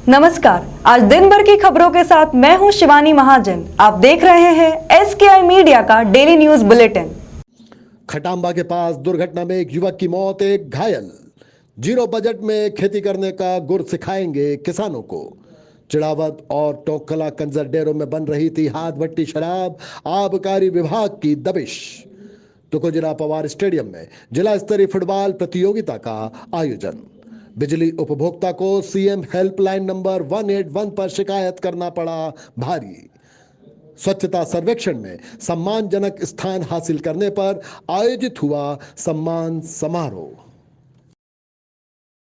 नमस्कार, आज दिन भर की खबरों के साथ मैं हूं शिवानी महाजन। आप देख रहे हैं SKI मीडिया का डेली न्यूज बुलेटिन। खटांबा के पास दुर्घटना में एक युवक की मौत, एक घायल। जीरो बजट में खेती करने का गुर सिखाएंगे किसानों को। चिड़ावत और टोकला कंजर डेरों में बन रही थी हाथ भट्टी शराब, आबकारी विभाग की दबिश। तुकोजिरा पवार स्टेडियम में जिला स्तरीय फुटबॉल प्रतियोगिता का आयोजन। बिजली उपभोक्ता को सीएम हेल्पलाइन नंबर 181 पर शिकायत करना पड़ा भारी। स्वच्छता सर्वेक्षण में सम्मानजनक स्थान हासिल करने पर आयोजित हुआ सम्मान समारोह।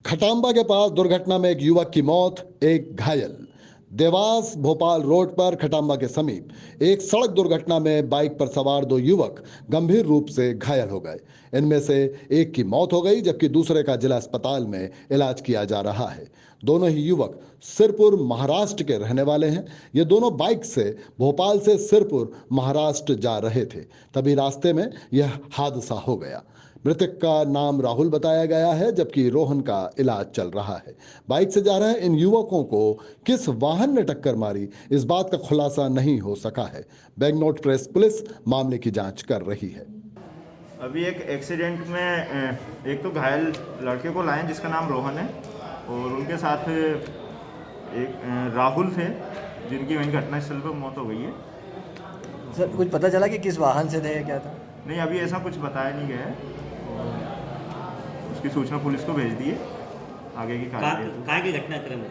खटांबा के पास दुर्घटना में एक युवक की मौत, एक घायल। देवास भोपाल रोड पर खटांबा के समीप एक सड़क दुर्घटना में बाइक पर सवार दो युवक गंभीर रूप से घायल हो गए। इनमें से एक की मौत हो गई जबकि दूसरे का जिला अस्पताल में इलाज किया जा रहा है। दोनों ही युवक सिरपुर महाराष्ट्र के रहने वाले हैं। ये दोनों बाइक से भोपाल से सिरपुर महाराष्ट्र जा रहे थे, तभी रास्ते में यह हादसा हो गया। मृतक का नाम राहुल बताया गया है जबकि रोहन का इलाज चल रहा है। बाइक से जा रहे इन युवकों को किस वाहन ने टक्कर मारी, इस बात का खुलासा नहीं हो सका है। बैंगनोट प्रेस पुलिस मामले की जांच कर रही है। अभी एक एक्सीडेंट में एक तो घायल लड़के को लाए जिसका नाम रोहन है और उनके साथ एक राहुल थे जिनकी वहीं घटनास्थल पर मौत हो गई है। सर कुछ पता चला कि किस वाहन से थे या क्या था? नहीं, अभी ऐसा कुछ बताया नहीं गया है। उसकी सूचना पुलिस को भेज दी है, आगे की कार्रवाई। कहाँ की घटनाक्रम है?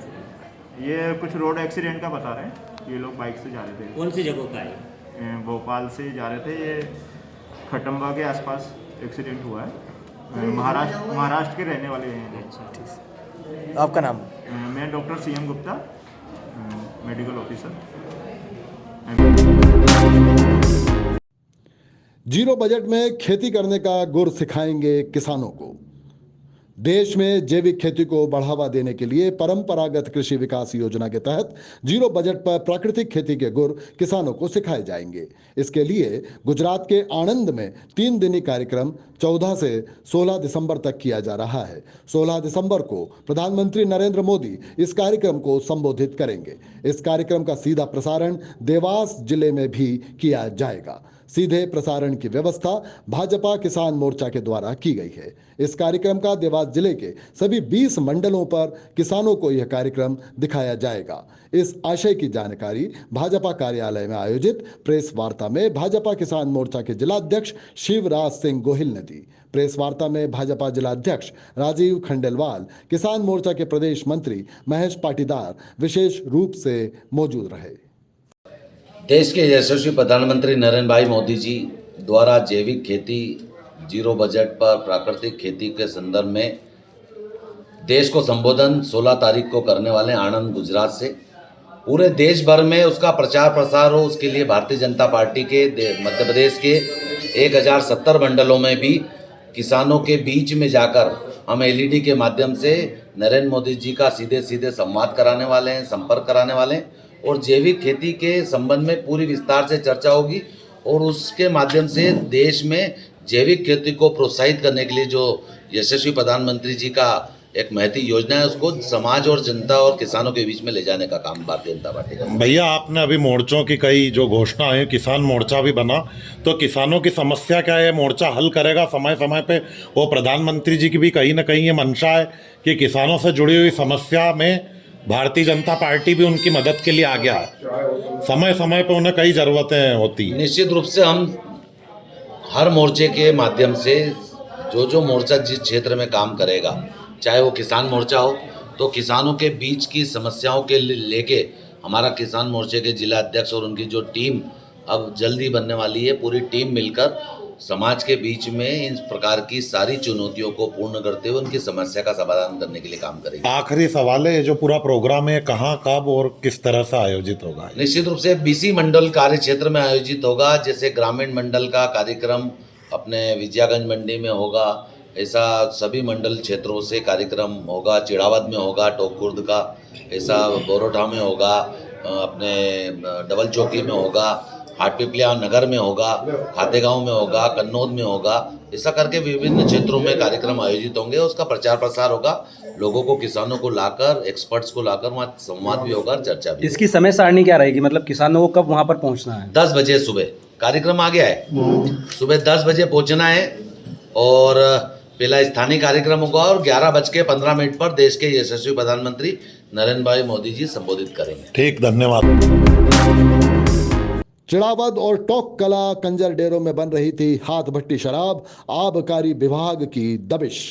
ये कुछ रोड एक्सीडेंट का बता रहे हैं। ये लोग बाइक से जा रहे थे। कौन सी जगह का है? भोपाल से जा रहे थे। ये खटंबा के आसपास एक्सीडेंट हुआ है। महाराष्ट्र के रहने वाले हैं। अच्छा, ठीक। आपका नाम? मैं doctor CM Gupta, medical officer. Zero budget में खेती करने का गुर सिखाएंगे किसानों को। देश में जैविक खेती को बढ़ावा देने के लिए परंपरागत कृषि विकास योजना के तहत जीरो बजट पर प्राकृतिक खेती के गुर किसानों को सिखाए जाएंगे। इसके लिए गुजरात के आणंद में 3 दिनी कार्यक्रम 14 से 16 दिसंबर तक किया जा रहा है। 16 दिसंबर को प्रधानमंत्री नरेंद्र मोदी इस कार्यक्रम को संबोधित करेंगे। इस कार्यक्रम का सीधा प्रसारण देवास जिले में भी किया जाएगा। सीधे प्रसारण की व्यवस्था भाजपा किसान मोर्चा के द्वारा की गई है। इस कार्यक्रम का देवास जिले के सभी 20 मंडलों पर किसानों को यह कार्यक्रम दिखाया जाएगा। इस आशय की जानकारी भाजपा कार्यालय में आयोजित प्रेस वार्ता में भाजपा किसान मोर्चा के जिलाध्यक्ष शिवराज सिंह गोहिल ने दी। प्रेस वार्ता में भाजपा जिलाध्यक्ष राजीव खंडेलवाल, किसान मोर्चा के प्रदेश मंत्री महेश पाटीदार विशेष रूप से मौजूद रहे। देश के यशस्वी प्रधानमंत्री नरेंद्र भाई मोदी जी द्वारा जैविक खेती, जीरो बजट पर प्राकृतिक खेती के संदर्भ में देश को संबोधन 16 तारीख को करने वाले आणंद गुजरात से। पूरे देश भर में उसका प्रचार प्रसार हो, उसके लिए भारतीय जनता पार्टी के मध्य प्रदेश के 1070 मंडलों में भी किसानों के बीच में जाकर हम LED के माध्यम से नरेंद्र मोदी जी का सीधे सीधे संवाद कराने वाले हैं, संपर्क कराने वाले हैं और जैविक खेती के संबंध में पूरी विस्तार से चर्चा होगी और उसके माध्यम से देश में जैविक खेती को प्रोत्साहित करने के लिए जो यशस्वी प्रधानमंत्री जी का एक महती योजना है उसको समाज और जनता और किसानों के बीच में ले जाने का काम भारतीय जनता पार्टी का। भैया, आपने अभी मोर्चों की कई जो घोषणा है, किसान मोर्चा भी बना, तो किसानों की समस्या क्या है, मोर्चा हल करेगा समय समय पे? वो प्रधानमंत्री जी की भी कहीं ना कहीं ये मंशा है कि किसानों से जुड़ी हुई समस्या में भारतीय जनता पार्टी भी उनकी मदद के लिए आ गया है। समय समय पर उन्हें कई ज़रूरतें होती हैं। निश्चित रूप से हम हर मोर्चे के माध्यम से जो मोर्चा जिस क्षेत्र में काम करेगा, चाहे वो किसान मोर्चा हो, तो किसानों के बीच की समस्याओं के लेके हमारा किसान मोर्चे के जिला अध्यक्ष और उनकी जो टीम अब जल्दी बनने वाली है, पूरी टीम मिलकर समाज के बीच में इन प्रकार की सारी चुनौतियों को पूर्ण करते हुए उनकी समस्या का समाधान करने के लिए काम करेंगे। आखिरी सवाल है, जो पूरा प्रोग्राम है कहाँ, कब और किस तरह से आयोजित होगा? निश्चित रूप से BC मंडल कार्य क्षेत्र में आयोजित होगा। जैसे ग्रामीण मंडल का कार्यक्रम अपने विजयागंज मंडी में होगा, ऐसा सभी मंडल क्षेत्रों से कार्यक्रम होगा। चिड़ावत में होगा, टोकुर्द का, ऐसा बोरोठा में होगा, अपने डबल चौकी में होगा, हाटपिपलिया नगर में होगा, खातेगांव में होगा, कन्नौद में होगा ऐसा करके विभिन्न क्षेत्रों में कार्यक्रम आयोजित होंगे, उसका प्रचार प्रसार होगा, लोगों को, किसानों को लाकर, एक्सपर्ट्स को लाकर वहाँ संवाद भी होगा और चर्चा भी इसकी समय सारणी क्या रहेगी, मतलब किसानों को कब वहाँ पर पहुँचना है? 10 बजे सुबह कार्यक्रम आ गया है, सुबह 10 बजे पहुंचना है और पहला स्थानीय कार्यक्रम होगा और 11:15 पर देश के यशस्वी प्रधानमंत्री नरेंद्र भाई मोदी जी संबोधित करेंगे। ठीक, धन्यवाद। चिड़ावद और टोक कला कंजर डेरों में बन रही थी हाथ भट्टी शराब, आबकारी विभाग की दबिश।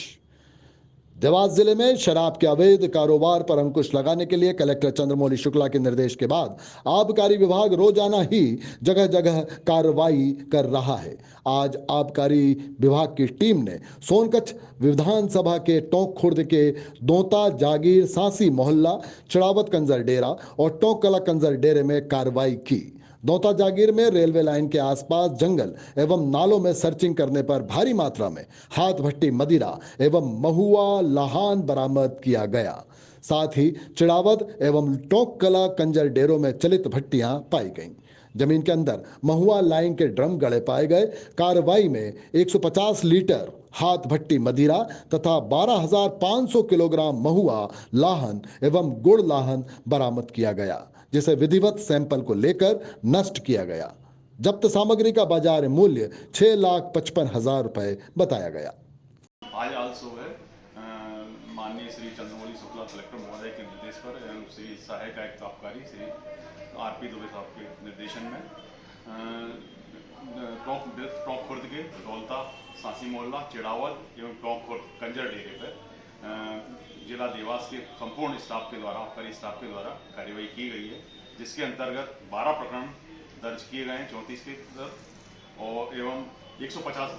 देवास जिले में शराब के अवैध कारोबार पर अंकुश लगाने के लिए कलेक्टर चंद्रमौली शुक्ला के निर्देश के बाद आबकारी विभाग रोजाना ही जगह जगह कार्रवाई कर रहा है। आज आबकारी विभाग की टीम ने सोनकच्छ विधानसभा के टोंक खुर्द के दोता जागीर सांसी मोहल्ला, चिड़ावत कंजर डेरा और टोंक कला कंजर डेरे में कार्रवाई की। दौता जागीर में रेलवे लाइन के आसपास जंगल एवं नालों में सर्चिंग करने पर भारी मात्रा में हाथ भट्टी मदिरा एवं महुआ लाहान बरामद किया गया। साथ ही चिड़ावत एवं टोंक कला कंजर डेरों में चलित भट्टियां पाई गईं। जमीन के अंदर महुआ लाइन के ड्रम गड़े पाए गए। कार्रवाई में 150 लीटर हाथ भट्टी मदिरा तथा 12,500 किलोग्राम महुआ लाहन एवं गुड़ लाहन बरामद किया गया, जिसे विधिवत सैंपल को लेकर नष्ट किया गया। जब्त सामग्री का बाजार मूल्य 6,55,000 रुपए बताया गया। आज सुबह माननीय श्री चंद्रमौली शुक्ला कलेक्टर महोदय के निर्देश पर एवं श्री सहायक आयुक्त आबकारी श्री आरपी दुबे साहब के निर्देशन में टोंक खुर्द के दौलता सांसी मोहल्ला, चिड़ावत एवं टोंक खुर्द कंजर डेरे पर जिला देवास के संपूर्ण स्टाफ के द्वारा, आबकारी स्टाफ के द्वारा कार्यवाही की गई है, जिसके अंतर्गत 12 प्रकरण दर्ज किए गए हैं 34 के और एवं 150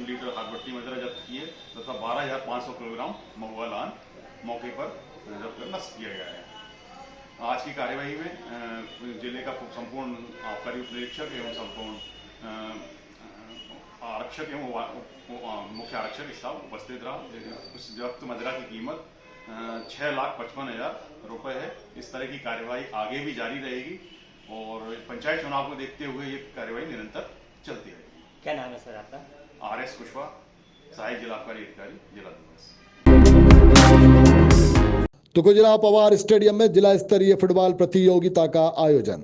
लीटर हाथ भट्टी मदिरा जब्त किए तथा 12,500 किलोग्राम महुआ लाहन मौके पर जब्त कर नष्ट किया गया है। आज की कार्यवाही में जिले का संपूर्ण आबकारी उप निरीक्षक एवं संपूर्ण आरक्षक एवं मुख्य आरक्षक स्टाफ उपस्थित रहा। उस जब्त मदिरा की कीमत 6,55,000 रुपये है। इस तरह की कार्यवाही आगे भी जारी रहेगी और पंचायत चुनाव को देखते हुए ये कार्यवाही निरंतर चलती रहेगी। क्या नाम है सर आपका? RS कुशवाहा, सहायक जिला आबकारी अधिकारी, जिला देवास। तुकोजिरा पवार स्टेडियम में जिला स्तरीय फुटबॉल प्रतियोगिता का आयोजन।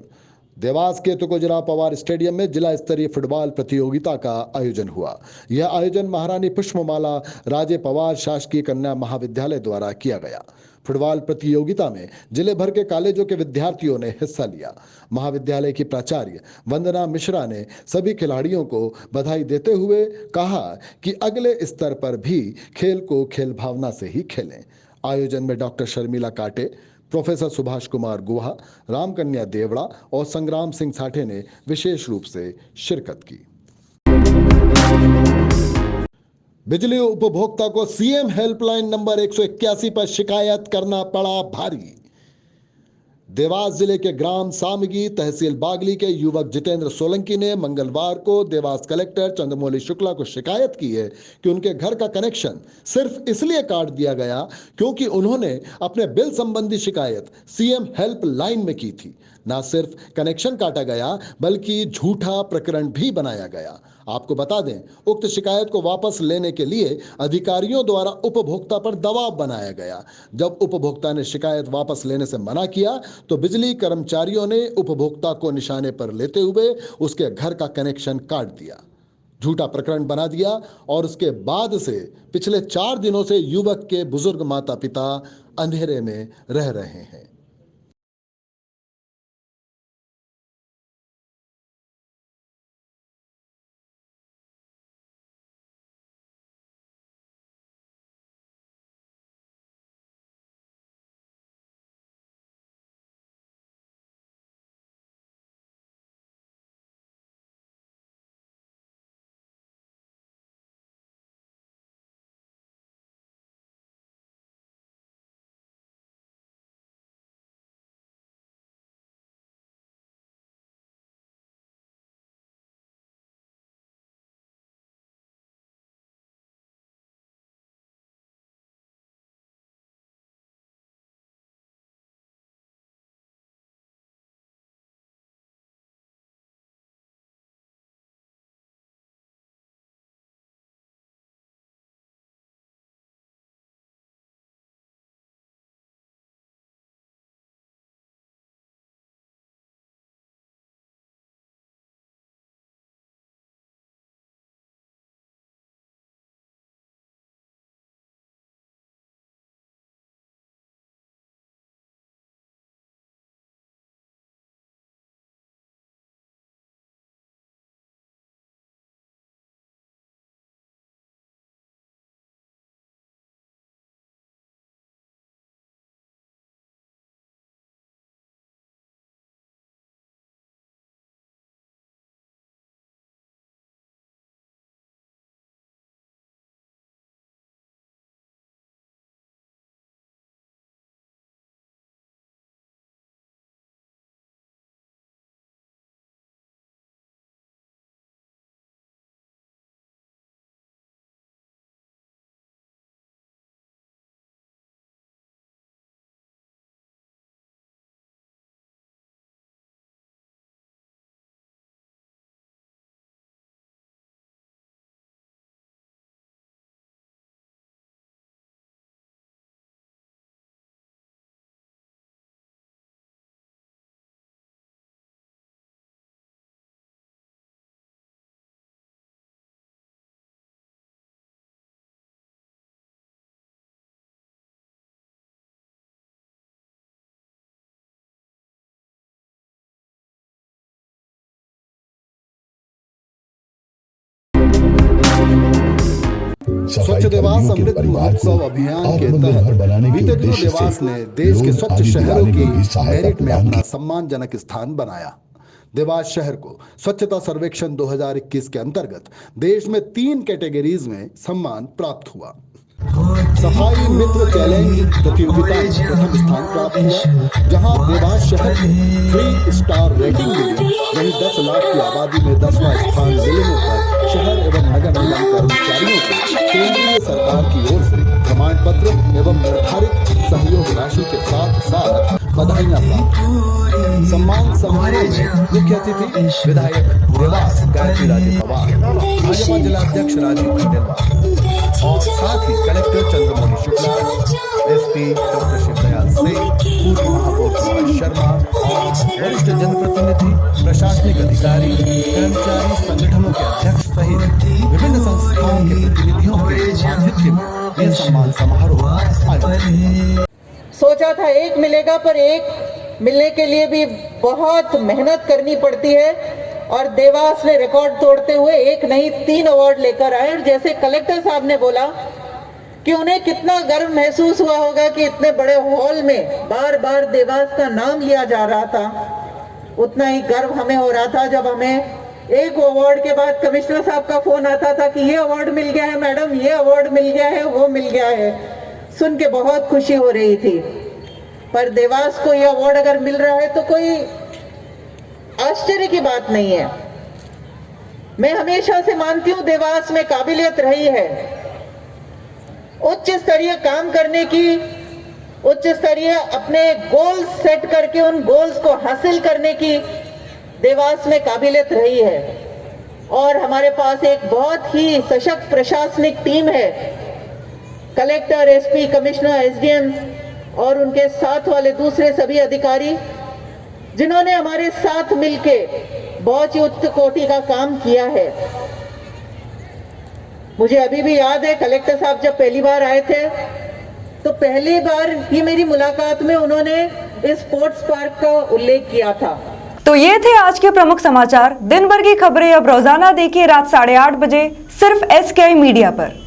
देवास के तुकोजिरा पवार स्टेडियम में जिला स्तरीय फुटबॉल प्रतियोगिता का आयोजन हुआ। यह आयोजन महारानी पुष्पमाला राजे पवार शासकीय कन्या महाविद्यालय द्वारा किया गया। फुटबॉल प्रतियोगिता में जिले भर के कॉलेजों के विद्यार्थियों ने हिस्सा लिया। महाविद्यालय की प्राचार्य वंदना मिश्रा ने सभी खिलाड़ियों को बधाई देते हुए कहा कि अगले स्तर पर भी खेल को खेल भावना से ही खेलें। आयोजन में डॉक्टर शर्मिला काटे, प्रोफेसर सुभाष कुमार गुहा, रामकन्या देवड़ा और संग्राम सिंह साठे ने विशेष रूप से शिरकत की। बिजली उपभोक्ता को सीएम हेल्पलाइन नंबर 181 पर शिकायत करना पड़ा भारी। देवास जिले के ग्राम सामगी तहसील बागली के युवक जितेंद्र सोलंकी ने मंगलवार को देवास कलेक्टर चंद्रमौली शुक्ला को शिकायत की है कि उनके घर का कनेक्शन सिर्फ इसलिए काट दिया गया क्योंकि उन्होंने अपने बिल संबंधी शिकायत सीएम हेल्पलाइन में की थी। न सिर्फ कनेक्शन काटा गया बल्कि झूठा प्रकरण भी बनाया गया। आपको बता दें, उक्त शिकायत को वापस लेने के लिए अधिकारियों द्वारा उपभोक्ता पर दबाव बनाया गया। जब उपभोक्ता ने शिकायत वापस लेने से मना किया तो बिजली कर्मचारियों ने उपभोक्ता को निशाने पर लेते हुए उसके घर का कनेक्शन काट दिया, झूठा प्रकरण बना दिया और उसके बाद से पिछले 4 दिनों से युवक के बुजुर्ग माता पिता अंधेरे में रह रहे हैं। स्वच्छ देवास अमृत महोत्सव अभियान के तहत बीते दिनों देवास ने देश के स्वच्छ शहरों की मेरिट में अपना सम्मानजनक स्थान बनाया। देवास शहर को स्वच्छता सर्वेक्षण 2021 के अंतर्गत देश में 3 कैटेगरीज में सम्मान प्राप्त हुआ। सफाई मित्र चैलेंज प्रतियोगिता में प्रथम स्थान प्राप्त हुआ, जहां देवास शहर को 3 स्टार रेटिंग मिली। वहीं 10 लाख की आबादी में 10वां स्थान मिलने पर शहर एवं नगर निगम कर्मचारियों को केंद्रीय सरकार की ओर से प्रमाण पत्र एवं निर्धारित सहयोग राशि के साथ साथ बधाइयां प्राप्त। सम्मान समारोह में मुख्य अतिथि विधायक देवास गायत्री राजे पवार, भाजपा जिलाध्यक्ष राजीव खंडेलवाल और साथ ही collector Chandramouli Shukla, SP doctor Shivdayal Singh, पूर्व महापौर सुभाष शर्मा और वरिष्ठ जनप्रतिनिधि, प्रशासनिक अधिकारी, कर्मचारी संगठनों के अध्यक्ष सहित विभिन्न संस्थाओं के प्रतिनिधियों के सानिध्य में यह सम्मान समारोह आयोजित। सोचा था एक मिलेगा, पर एक मिलने के लिए भी बहुत मेहनत करनी पड़ती है और देवास ने रिकॉर्ड तोड़ते हुए एक नहीं 3 अवार्ड लेकर आए। और जैसे कलेक्टर साहब ने बोला कि उन्हें कितना गर्व महसूस हुआ होगा कि इतने बड़े हॉल में बार बार देवास का नाम लिया जा रहा था, उतना ही गर्व हमें हो रहा था जब हमें एक अवार्ड के बाद कमिश्नर साहब का फोन आता था कि ये अवार्ड मिल गया है मैडम, ये अवार्ड मिल गया है, वो मिल गया है। सुन के बहुत खुशी हो रही थी। पर देवास को ये अवार्ड अगर मिल रहा है तो कोई आश्चर्य की बात नहीं है। मैं हमेशा से मानती हूं देवास में काबिलियत रही है उच्च स्तरीय काम करने की, उच्च स्तरीय अपने गोल्स सेट करके उन गोल्स को हासिल करने की देवास में काबिलियत रही है। और हमारे पास एक बहुत ही सशक्त प्रशासनिक टीम है, कलेक्टर, एसपी, कमिश्नर, एसडीएम और उनके साथ वाले दूसरे सभी अधिकारी, जिन्होंने हमारे साथ मिलके बहुत ही उच्च कोटि का काम किया है। मुझे अभी भी याद है कलेक्टर साहब जब पहली बार आए थे तो पहली बार ही मेरी मुलाकात में उन्होंने इस स्पोर्ट्स पार्क का उल्लेख किया था। तो ये थे आज के प्रमुख समाचार। दिन भर की खबरें अब रोजाना देखिए रात 8:30 बजे सिर्फ SKI मीडिया पर।